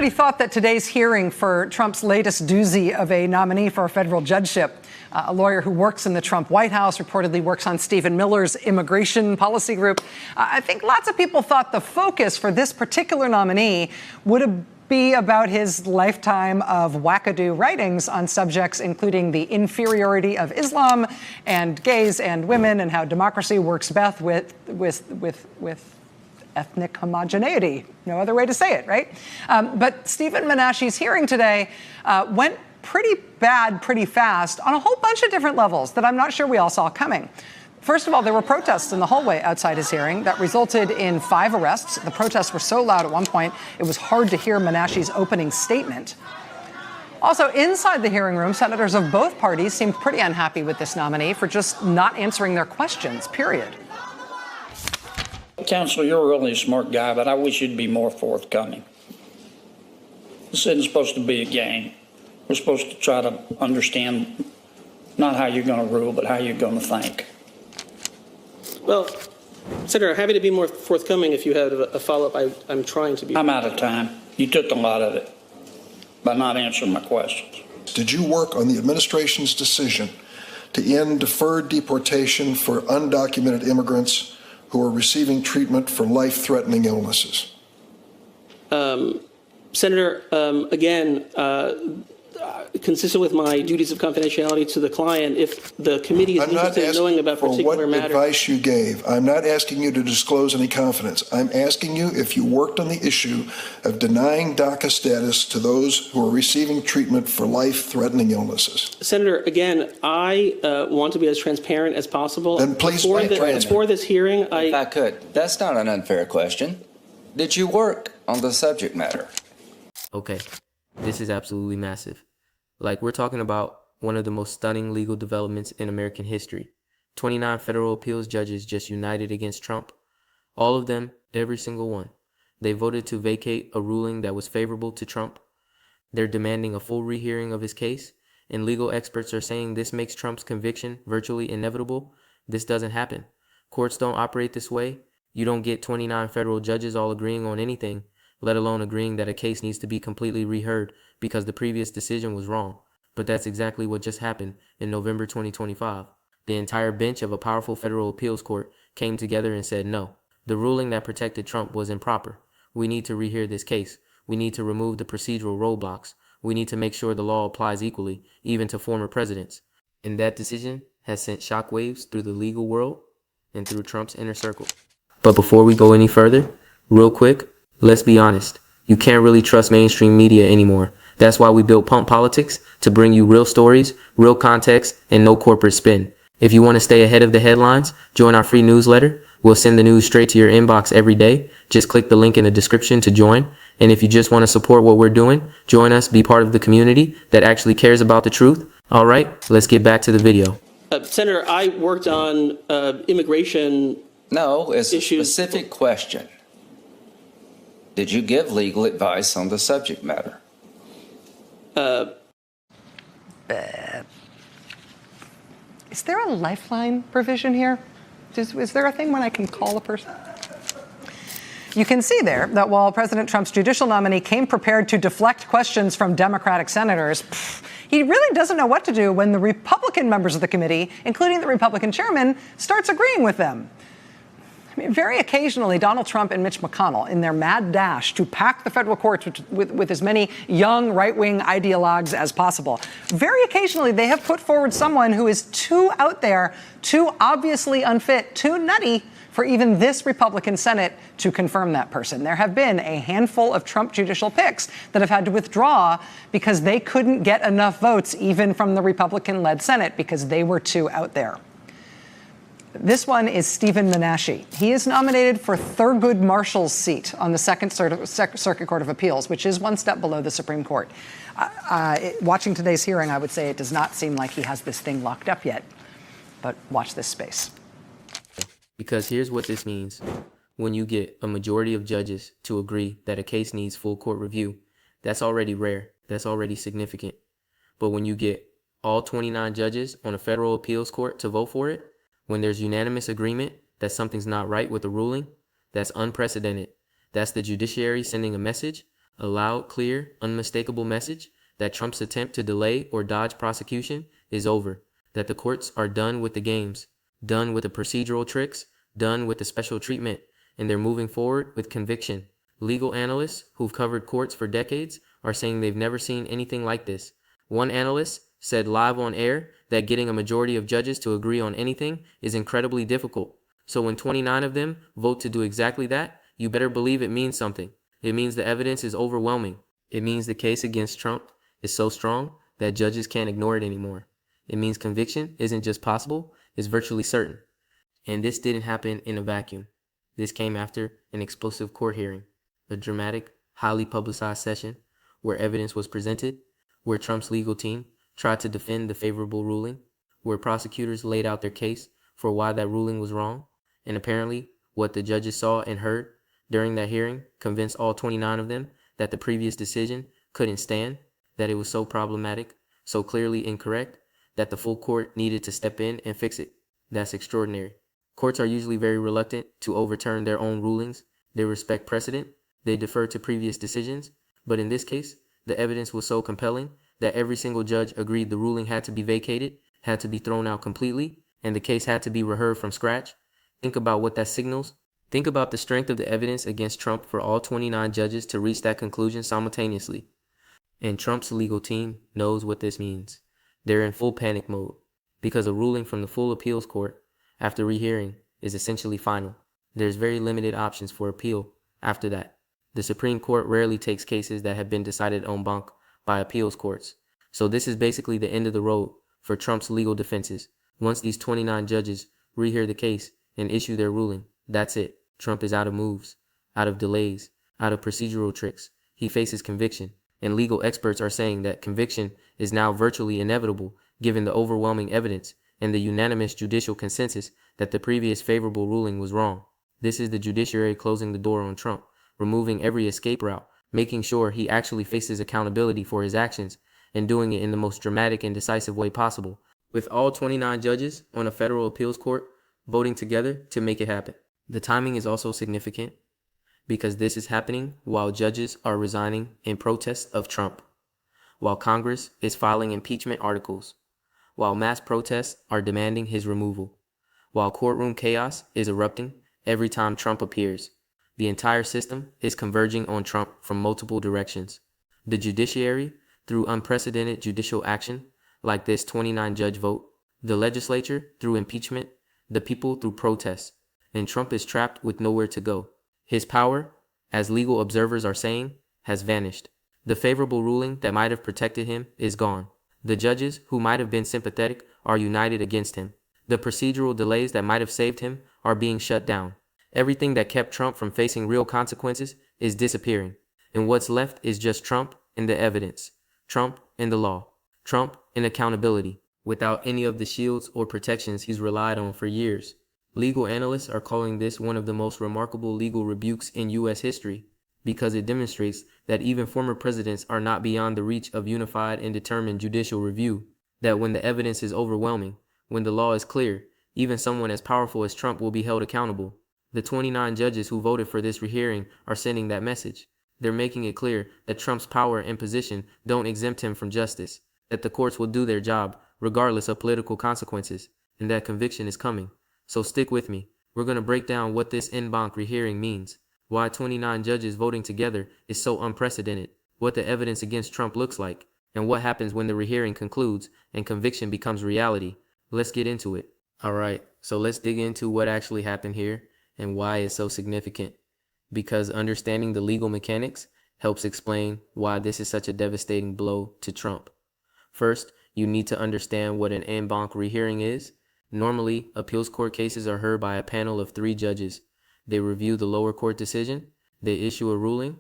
Anybody thought that today's hearing for Trump's latest doozy of a nominee for a federal judgeship, a lawyer who works in the Trump White House, reportedly works on Stephen Miller's immigration policy group, I think lots of people thought the focus for this particular nominee would be about his lifetime of wackadoo writings on subjects including the inferiority of Islam and gays and women and how democracy works best with ethnic homogeneity. No other way to say it, right? But Stephen Menashe's hearing today went pretty bad pretty fast on a whole bunch of different levels that I'm not sure we all saw coming. First of all, there were protests in the hallway outside his hearing that resulted in 5 arrests. The protests were so loud at one point, it was hard to hear Menashe's opening statement. Also, inside the hearing room, senators of both parties seemed pretty unhappy with this nominee for just not answering their questions, period. Counselor, you're a really smart guy, but I wish you'd be more forthcoming. This isn't supposed to be a game. We're supposed to try to understand not how you're going to rule, but how you're going to think. Well, Senator, I'm happy to be more forthcoming if you have a follow-up. I'm trying to be. I'm out of time. You took a lot of it by not answering my questions. Did you work on the administration's decision to end deferred deportation for undocumented immigrants who are receiving treatment for life-threatening illnesses? Senator, again, consistent with my duties of confidentiality to the client, if the committee is interested in knowing about particular matters. What advice you gave. I'm not asking you to disclose any confidence. I'm asking you if you worked on the issue of denying DACA status to those who are receiving treatment for life-threatening illnesses. Senator, again, I want to be as transparent as possible. Then please before this hearing, If I could, that's not an unfair question. Did you work on the subject matter? Okay, this is absolutely massive. Like, we're talking about one of the most stunning legal developments in American history. 29 federal appeals judges just united against Trump. All of them, every single one. They voted to vacate a ruling that was favorable to Trump. They're demanding a full rehearing of his case, and legal experts are saying this makes Trump's conviction virtually inevitable. This doesn't happen. Courts don't operate this way. You don't get 29 federal judges all agreeing on anything, let alone agreeing that a case needs to be completely reheard because the previous decision was wrong. But that's exactly what just happened in November 2025. The entire bench of a powerful federal appeals court came together and said no. The ruling that protected Trump was improper. We need to rehear this case. We need to remove the procedural roadblocks. We need to make sure the law applies equally, even to former presidents. And that decision has sent shockwaves through the legal world and through Trump's inner circle. But before we go any further, real quick, let's be honest. You can't really trust mainstream media anymore. That's why we built Pump Politics, to bring you real stories, real context, and no corporate spin. If you want to stay ahead of the headlines, join our free newsletter. We'll send the news straight to your inbox every day. Just click the link in the description to join. And if you just want to support what we're doing, join us, be part of the community that actually cares about the truth. All right, let's get back to the video. Senator, I worked on immigration No, it's issues. a specific question. Did you give legal advice on the subject matter? Is there a lifeline provision here? Is there a thing when I can call a person? You can see there that while President Trump's judicial nominee came prepared to deflect questions from Democratic senators, he really doesn't know what to do when the Republican members of the committee, including the Republican chairman, starts agreeing with them. I mean, very occasionally, Donald Trump and Mitch McConnell, in their mad dash to pack the federal courts with as many young right-wing ideologues as possible, very occasionally they have put forward someone who is too out there, too obviously unfit, too nutty for even this Republican Senate to confirm that person. There have been a handful of Trump judicial picks that have had to withdraw because they couldn't get enough votes even from the Republican-led Senate because they were too out there. This one is Stephen Menashe. He is nominated for Thurgood Marshall's seat on the Second Circuit Court of Appeals, which is one step below the Supreme Court. Watching today's hearing, I would say it does not seem like he has this thing locked up yet. But watch this space. Because here's what this means. When you get a majority of judges to agree that a case needs full court review, that's already rare. That's already significant. But when you get all 29 judges on a federal appeals court to vote for it, when there's unanimous agreement that something's not right with the ruling, that's unprecedented. That's the judiciary sending a message A loud, clear, unmistakable message that Trump's attempt to delay or dodge prosecution is over, that the courts are done with the games, done with the procedural tricks, done with the special treatment, and they're moving forward with conviction. Legal analysts who've covered courts for decades are saying they've never seen anything like this. One analyst said live on air that getting a majority of judges to agree on anything is incredibly difficult. So when 29 of them vote to do exactly that, you better believe it means something. It means the evidence is overwhelming. It means the case against Trump is so strong that judges can't ignore it anymore. It means conviction isn't just possible, it's virtually certain. And this didn't happen in a vacuum. This came after an explosive court hearing, a dramatic, highly publicized session where evidence was presented, where Trump's legal team tried to defend the favorable ruling, where prosecutors laid out their case for why that ruling was wrong, and apparently what the judges saw and heard during that hearing convinced all 29 of them that the previous decision couldn't stand, that it was so problematic, so clearly incorrect, that the full court needed to step in and fix it. That's extraordinary. Courts are usually very reluctant to overturn their own rulings. They respect precedent. They defer to previous decisions. But in this case, the evidence was so compelling that every single judge agreed the ruling had to be vacated, had to be thrown out completely, and the case had to be reheard from scratch. Think about what that signals. Think about the strength of the evidence against Trump for all 29 judges to reach that conclusion simultaneously. And Trump's legal team knows what this means. They're in full panic mode because a ruling from the full appeals court after rehearing is essentially final. There's very limited options for appeal after that. The Supreme Court rarely takes cases that have been decided en banc by appeals courts. So this is basically the end of the road for Trump's legal defenses. Once these 29 judges rehear the case and issue their ruling, that's it. Trump is out of moves, out of delays, out of procedural tricks. He faces conviction, and legal experts are saying that conviction is now virtually inevitable given the overwhelming evidence and the unanimous judicial consensus that the previous favorable ruling was wrong. This is the judiciary closing the door on Trump, removing every escape route, making sure he actually faces accountability for his actions, and doing it in the most dramatic and decisive way possible, with all 29 judges on a federal appeals court voting together to make it happen. The timing is also significant because this is happening while judges are resigning in protest of Trump, while Congress is filing impeachment articles, while mass protests are demanding his removal, while courtroom chaos is erupting every time Trump appears. The entire system is converging on Trump from multiple directions. The judiciary through unprecedented judicial action, like this 29-judge vote, the legislature through impeachment, the people through protests, and Trump is trapped with nowhere to go. His power, as legal observers are saying, has vanished. The favorable ruling that might have protected him is gone. The judges who might have been sympathetic are united against him. The procedural delays that might have saved him are being shut down. Everything that kept Trump from facing real consequences is disappearing. And what's left is just Trump and the evidence. Trump and the law. Trump and accountability, without any of the shields or protections he's relied on for years. Legal analysts are calling this one of the most remarkable legal rebukes in U.S. history because it demonstrates that even former presidents are not beyond the reach of unified and determined judicial review, that when the evidence is overwhelming, when the law is clear, even someone as powerful as Trump will be held accountable. The 29 judges who voted for this rehearing are sending that message. They're making it clear that Trump's power and position don't exempt him from justice, that the courts will do their job regardless of political consequences, and that conviction is coming. So stick with me. We're going to break down what this en banc rehearing means, why 29 judges voting together is so unprecedented, what the evidence against Trump looks like, and what happens when the rehearing concludes and conviction becomes reality. Let's get into it. All right, so let's dig into what actually happened here and why it's so significant, because understanding the legal mechanics helps explain why this is such a devastating blow to Trump. First, you need to understand what an en banc rehearing is. Normally, appeals court cases are heard by a panel of 3 judges. They review the lower court decision, they issue a ruling,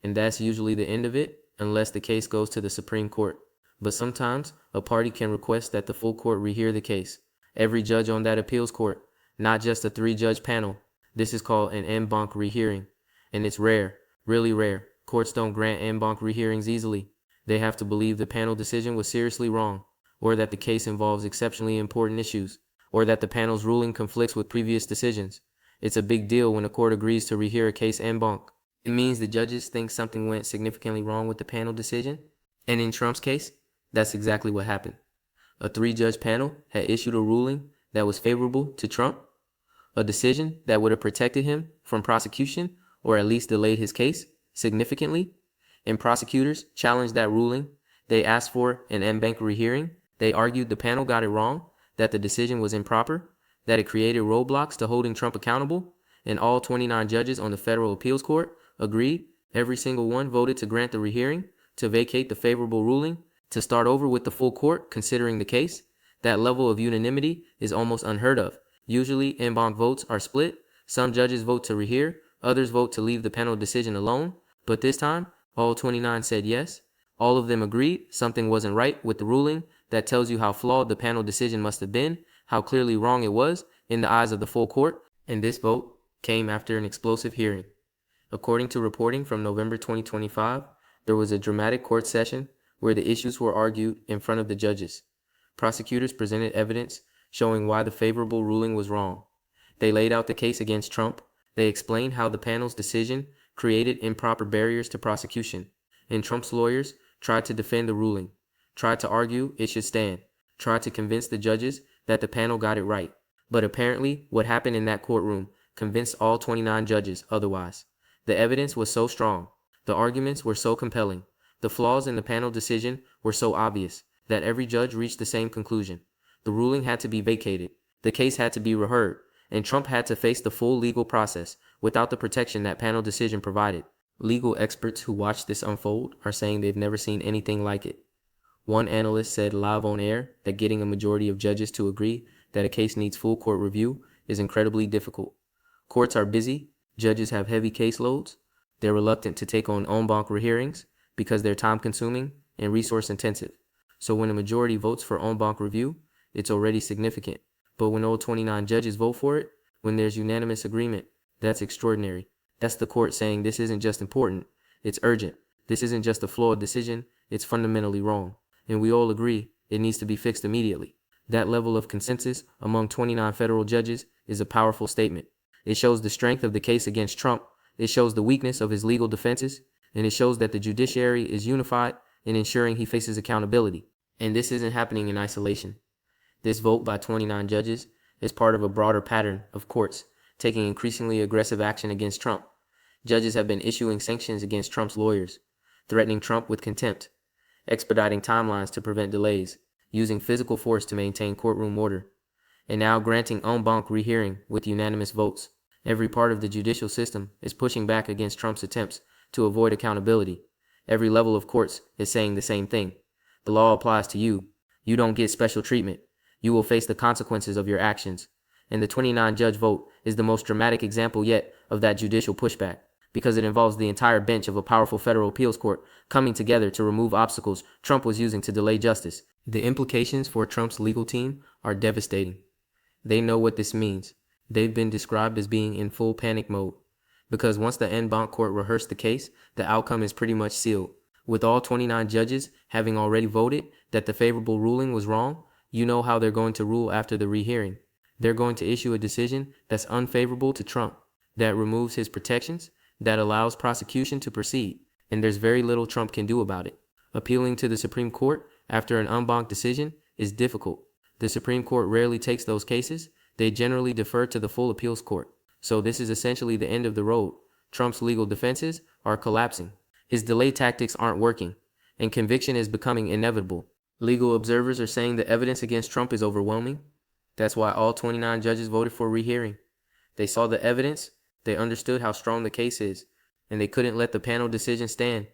and that's usually the end of it, unless the case goes to the Supreme Court. But sometimes, a party can request that the full court rehear the case. Every judge on that appeals court, not just a 3-judge panel. This is called an en banc rehearing, and it's rare, really rare. Courts don't grant en banc rehearings easily. They have to believe the panel decision was seriously wrong, or that the case involves exceptionally important issues, or that the panel's ruling conflicts with previous decisions. It's a big deal when a court agrees to rehear a case en banc. It means the judges think something went significantly wrong with the panel decision. And in Trump's case, that's exactly what happened. A 3-judge panel had issued a ruling that was favorable to Trump, a decision that would have protected him from prosecution or at least delayed his case significantly. And prosecutors challenged that ruling. They asked for an en banc rehearing. They argued the panel got it wrong, that the decision was improper, that it created roadblocks to holding Trump accountable, and all 29 judges on the federal appeals court agreed. Every single one voted to grant the rehearing, to vacate the favorable ruling, to start over with the full court considering the case. That level of unanimity is almost unheard of. Usually, en banc votes are split. Some judges vote to rehear, others vote to leave the panel decision alone. But this time, all 29 said yes. All of them agreed something wasn't right with the ruling. That tells you how flawed the panel decision must have been, how clearly wrong it was in the eyes of the full court. And this vote came after an explosive hearing. According to reporting from November 2025, there was a dramatic court session where the issues were argued in front of the judges. Prosecutors presented evidence showing why the favorable ruling was wrong. They laid out the case against Trump. They explained how the panel's decision created improper barriers to prosecution. And Trump's lawyers tried to defend the ruling, tried to argue it should stand, tried to convince the judges that the panel got it right. But apparently, what happened in that courtroom convinced all 29 judges otherwise. The evidence was so strong. The arguments were so compelling. The flaws in the panel decision were so obvious that every judge reached the same conclusion. The ruling had to be vacated. The case had to be reheard, and Trump had to face the full legal process without the protection that panel decision provided. Legal experts who watched this unfold are saying they've never seen anything like it. One analyst said live on air that getting a majority of judges to agree that a case needs full court review is incredibly difficult. Courts are busy, judges have heavy caseloads, they're reluctant to take on en banc rehearings because they're time-consuming and resource-intensive. So when a majority votes for en banc review, it's already significant. But when all 29 judges vote for it, when there's unanimous agreement, that's extraordinary. That's the court saying this isn't just important, it's urgent. This isn't just a flawed decision, it's fundamentally wrong. And we all agree it needs to be fixed immediately. That level of consensus among 29 federal judges is a powerful statement. It shows the strength of the case against Trump, it shows the weakness of his legal defenses, and it shows that the judiciary is unified in ensuring he faces accountability. And this isn't happening in isolation. This vote by 29 judges is part of a broader pattern of courts taking increasingly aggressive action against Trump. Judges have been issuing sanctions against Trump's lawyers, threatening Trump with contempt, expediting timelines to prevent delays, using physical force to maintain courtroom order, and now granting en banc rehearing with unanimous votes. Every part of the judicial system is pushing back against Trump's attempts to avoid accountability. Every level of courts is saying the same thing. The law applies to you. You don't get special treatment. You will face the consequences of your actions. And the 29-judge vote is the most dramatic example yet of that judicial pushback, because it involves the entire bench of a powerful federal appeals court coming together to remove obstacles Trump was using to delay justice. The implications for Trump's legal team are devastating. They know what this means. They've been described as being in full panic mode, because once the en banc court rehearsed the case, the outcome is pretty much sealed. With all 29 judges having already voted that the favorable ruling was wrong, you know how they're going to rule after the rehearing. They're going to issue a decision that's unfavorable to Trump, that removes his protections, that allows prosecution to proceed, and there's very little Trump can do about it. Appealing to the Supreme Court after an en banc decision is difficult. The Supreme Court rarely takes those cases. They generally defer to the full appeals court. So this is essentially the end of the road. Trump's legal defenses are collapsing. His delay tactics aren't working, and conviction is becoming inevitable. Legal observers are saying the evidence against Trump is overwhelming. That's why all 29 judges voted for rehearing. They saw the evidence, they understood how strong the case is, and they couldn't let the panel decision stand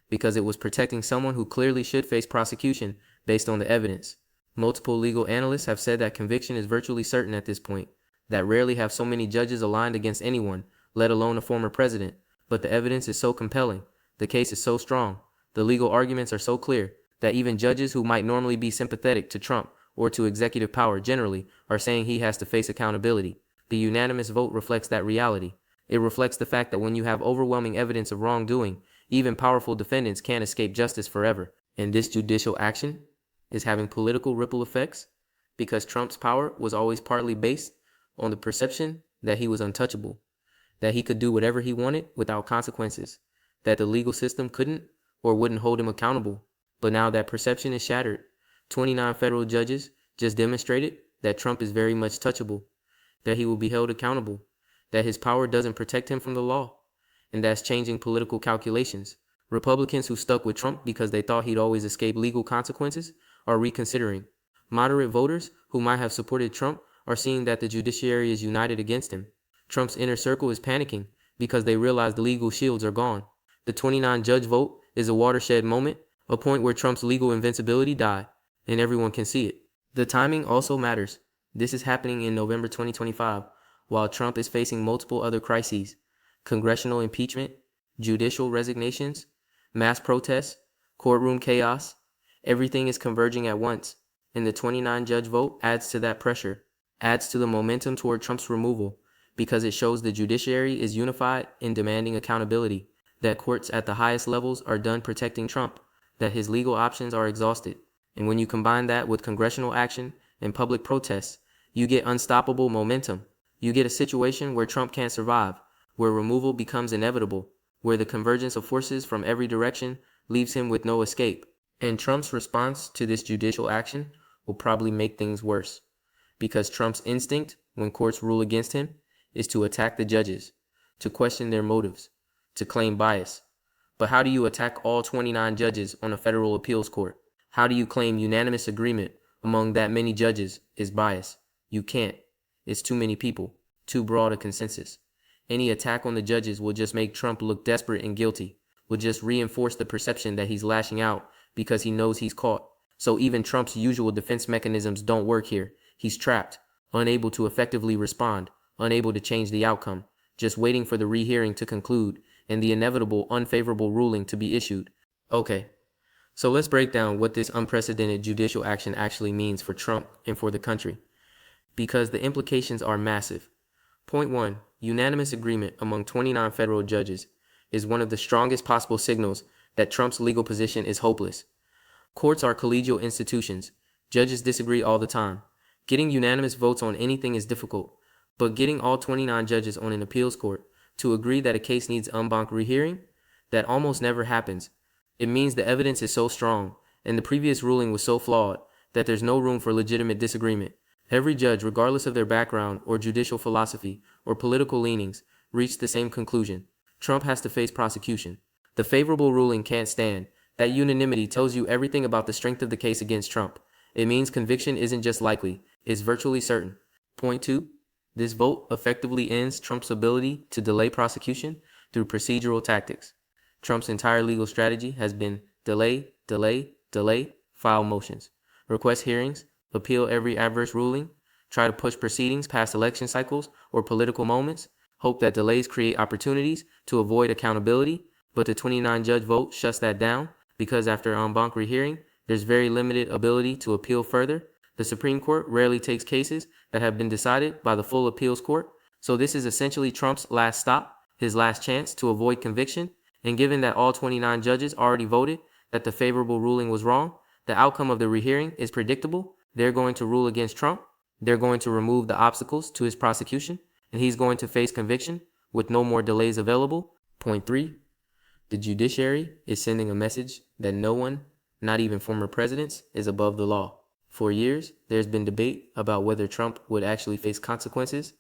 because it was protecting someone who clearly should face prosecution based on the evidence. Multiple legal analysts have said that conviction is virtually certain at this point, that rarely have so many judges aligned against anyone, let alone a former president. But the evidence is so compelling, the case is so strong, the legal arguments are so clear, that even judges who might normally be sympathetic to Trump or to executive power generally are saying he has to face accountability. The unanimous vote reflects that reality. It reflects the fact that when you have overwhelming evidence of wrongdoing, even powerful defendants can't escape justice forever. And this judicial action is having political ripple effects because Trump's power was always partly based on the perception that he was untouchable. that he could do whatever he wanted without consequences, that the legal system couldn't or wouldn't hold him accountable. But now that perception is shattered. 29 federal judges just demonstrated that Trump is very much touchable, that he will be held accountable, that his power doesn't protect him from the law, and that's changing political calculations. Republicans who stuck with Trump because they thought he'd always escape legal consequences are reconsidering. Moderate voters who might have supported Trump are seeing that the judiciary is united against him. Trump's inner circle is panicking because they realize the legal shields are gone. The 29-judge vote is a watershed moment, a point where Trump's legal invincibility died, and everyone can see it. The timing also matters. This is happening in November 2025, while Trump is facing multiple other crises: congressional impeachment, judicial resignations, mass protests, courtroom chaos. Everything is converging at once, and the 29-judge vote adds to that pressure, adds to the momentum toward Trump's removal, because it shows the judiciary is unified in demanding accountability, that courts at the highest levels are done protecting Trump, that his legal options are exhausted. And when you combine that with congressional action and public protests, you get unstoppable momentum. You get a situation where Trump can't survive, where removal becomes inevitable, where the convergence of forces from every direction leaves him with no escape. And Trump's response to this judicial action will probably make things worse, because Trump's instinct, when courts rule against him, is to attack the judges, to question their motives, to claim bias. But how do you attack all 29 judges on a federal appeals court? How do you claim unanimous agreement among that many judges is bias? You can't. It's too many people, too broad a consensus. Any attack on the judges will just make Trump look desperate and guilty, will just reinforce the perception that he's lashing out because he knows he's caught. So even Trump's usual defense mechanisms don't work here. He's trapped, unable to effectively respond, unable to change the outcome, just waiting for the rehearing to conclude and the inevitable unfavorable ruling to be issued. Okay, so let's break down what this unprecedented judicial action actually means for Trump and for the country, because the implications are massive. Point 1, unanimous agreement among 29 federal judges is one of the strongest possible signals that Trump's legal position is hopeless. Courts are collegial institutions. Judges disagree all the time. Getting unanimous votes on anything is difficult, but getting all 29 judges on an appeals court to agree that a case needs en banc rehearing, that almost never happens. It means the evidence is so strong, and the previous ruling was so flawed, that there's no room for legitimate disagreement. Every judge, regardless of their background or judicial philosophy or political leanings, reached the same conclusion. Trump has to face prosecution. The favorable ruling can't stand. That unanimity tells you everything about the strength of the case against Trump. It means conviction isn't just likely, it's virtually certain. Point 2, this vote effectively ends Trump's ability to delay prosecution through procedural tactics. Trump's entire legal strategy has been delay, delay, delay, file motions, request hearings, appeal every adverse ruling, try to push proceedings past election cycles or political moments, hope that delays create opportunities to avoid accountability, but the 29-judge vote shuts that down because after en banc rehearing, there's very limited ability to appeal further. The Supreme Court rarely takes cases that have been decided by the full appeals court, so this is essentially Trump's last stop, his last chance to avoid conviction, and given that all 29 judges already voted that the favorable ruling was wrong, the outcome of the rehearing is predictable. They're going to rule against Trump, they're going to remove the obstacles to his prosecution, and he's going to face conviction with no more delays available. Point 3, the judiciary is sending a message that no one, not even former presidents, is above the law. For years, there's been debate about whether Trump would actually face consequences,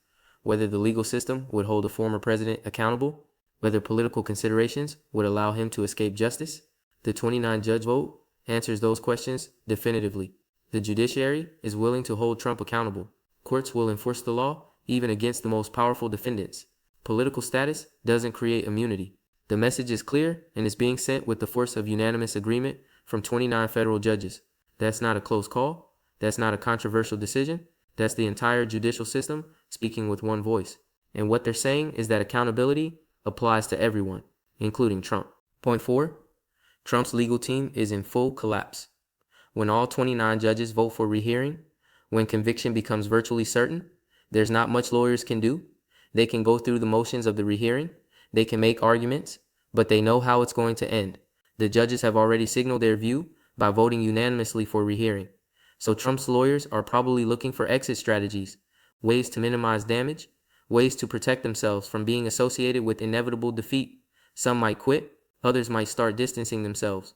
whether the legal system would hold a former president accountable, whether political considerations would allow him to escape justice. The 29-judge vote answers those questions definitively. The judiciary is willing to hold Trump accountable. Courts will enforce the law even against the most powerful defendants. Political status doesn't create immunity. The message is clear and is being sent with the force of unanimous agreement from 29 federal judges. That's not a close call. That's not a controversial decision. That's the entire judicial system speaking with one voice. And what they're saying is that accountability applies to everyone, including Trump. Point 4, Trump's legal team is in full collapse. When all 29 judges vote for rehearing, when conviction becomes virtually certain, there's not much lawyers can do. They can go through the motions of the rehearing, they can make arguments, but they know how it's going to end. The judges have already signaled their view by voting unanimously for rehearing. So Trump's lawyers are probably looking for exit strategies, ways to minimize damage, ways to protect themselves from being associated with inevitable defeat. Some might quit, others might start distancing themselves.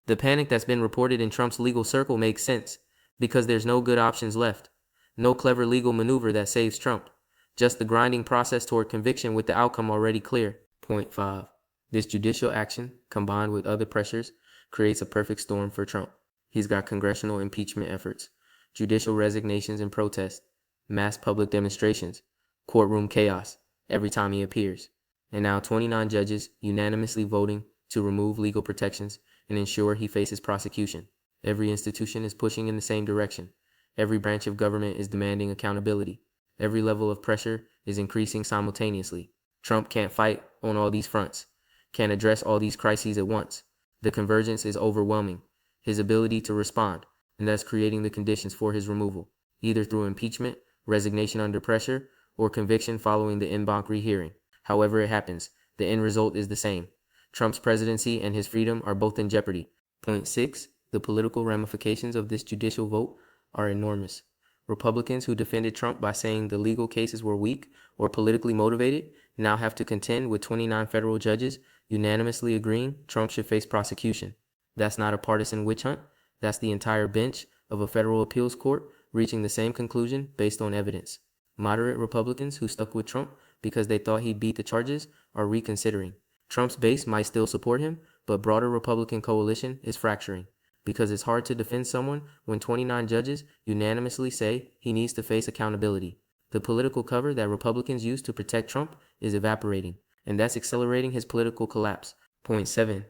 The panic that's been reported in Trump's legal circle makes sense, because there's no good options left. No clever legal maneuver that saves Trump. Just the grinding process toward conviction with the outcome already clear. Point 5. This judicial action, combined with other pressures, creates a perfect storm for Trump. He's got congressional impeachment efforts, judicial resignations and protests, mass public demonstrations, courtroom chaos every time he appears, and now 29 judges unanimously voting to remove legal protections and ensure he faces prosecution. Every institution is pushing in the same direction. Every branch of government is demanding accountability. Every level of pressure is increasing simultaneously. Trump can't fight on all these fronts, can't address all these crises at once. The convergence is overwhelming. His ability to respond, and that's creating the conditions for his removal, either through impeachment, resignation under pressure, or conviction following the en banc rehearing. However it happens, the end result is the same. Trump's presidency and his freedom are both in jeopardy. Point 6. The political ramifications of this judicial vote are enormous. Republicans who defended Trump by saying the legal cases were weak or politically motivated now have to contend with 29 federal judges unanimously agreeing Trump should face prosecution. That's not a partisan witch hunt. That's the entire bench of a federal appeals court reaching the same conclusion based on evidence. Moderate Republicans who stuck with Trump because they thought he'd beat the charges are reconsidering. Trump's base might still support him, but broader Republican coalition is fracturing, because it's hard to defend someone when 29 judges unanimously say he needs to face accountability. The political cover that Republicans use to protect Trump is evaporating, and that's accelerating his political collapse. Point 7.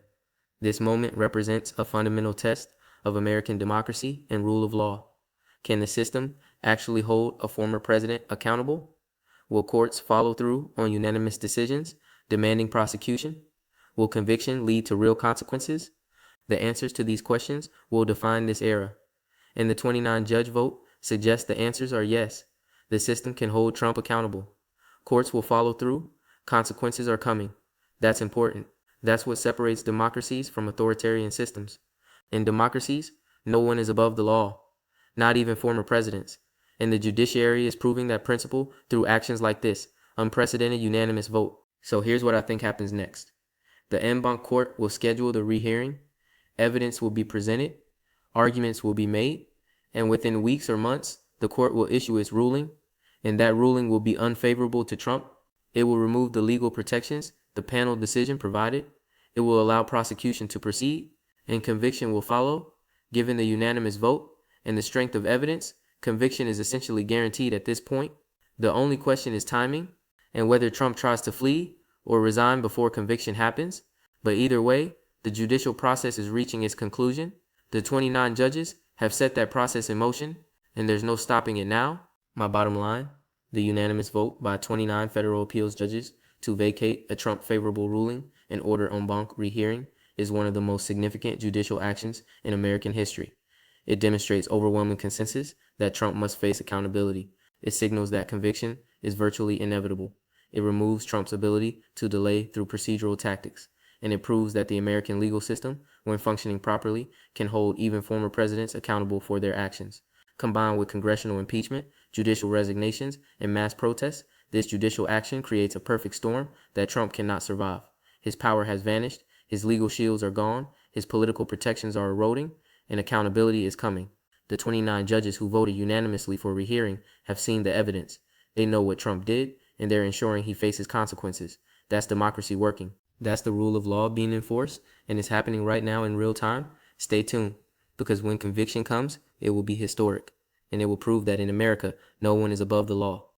This moment represents a fundamental test of American democracy and rule of law. Can the system actually hold a former president accountable? Will courts follow through on unanimous decisions demanding prosecution? Will conviction lead to real consequences? The answers to these questions will define this era, and the 29-judge vote suggests the answers are yes. The system can hold Trump accountable. Courts will follow through. Consequences are coming. That's important. That's what separates democracies from authoritarian systems. In democracies, no one is above the law, not even former presidents. And the judiciary is proving that principle through actions like this, unprecedented unanimous vote. So here's what I think happens next. The en banc court will schedule the rehearing. Evidence will be presented, arguments will be made, and within weeks or months, the court will issue its ruling, and that ruling will be unfavorable to Trump. It will remove the legal protections the panel decision provided. It will allow prosecution to proceed, and conviction will follow. Given the unanimous vote and the strength of evidence, conviction is essentially guaranteed at this point. The only question is timing, and whether Trump tries to flee or resign before conviction happens. But either way, the judicial process is reaching its conclusion. The 29 judges have set that process in motion, and there's no stopping it now. My bottom line, the unanimous vote by 29 federal appeals judges to vacate a Trump-favorable ruling and order en banc rehearing is one of the most significant judicial actions in American history. It demonstrates overwhelming consensus that Trump must face accountability. It signals that conviction is virtually inevitable. It removes Trump's ability to delay through procedural tactics. And it proves that the American legal system, when functioning properly, can hold even former presidents accountable for their actions. Combined with congressional impeachment, judicial resignations, and mass protests, this judicial action creates a perfect storm that Trump cannot survive. His power has vanished, his legal shields are gone, his political protections are eroding, and accountability is coming. The 29 judges who voted unanimously for rehearing have seen the evidence. They know what Trump did, and they're ensuring he faces consequences. That's democracy working. That's the rule of law being enforced, and it's happening right now in real time. Stay tuned, because when conviction comes, it will be historic, and it will prove that in America, no one is above the law.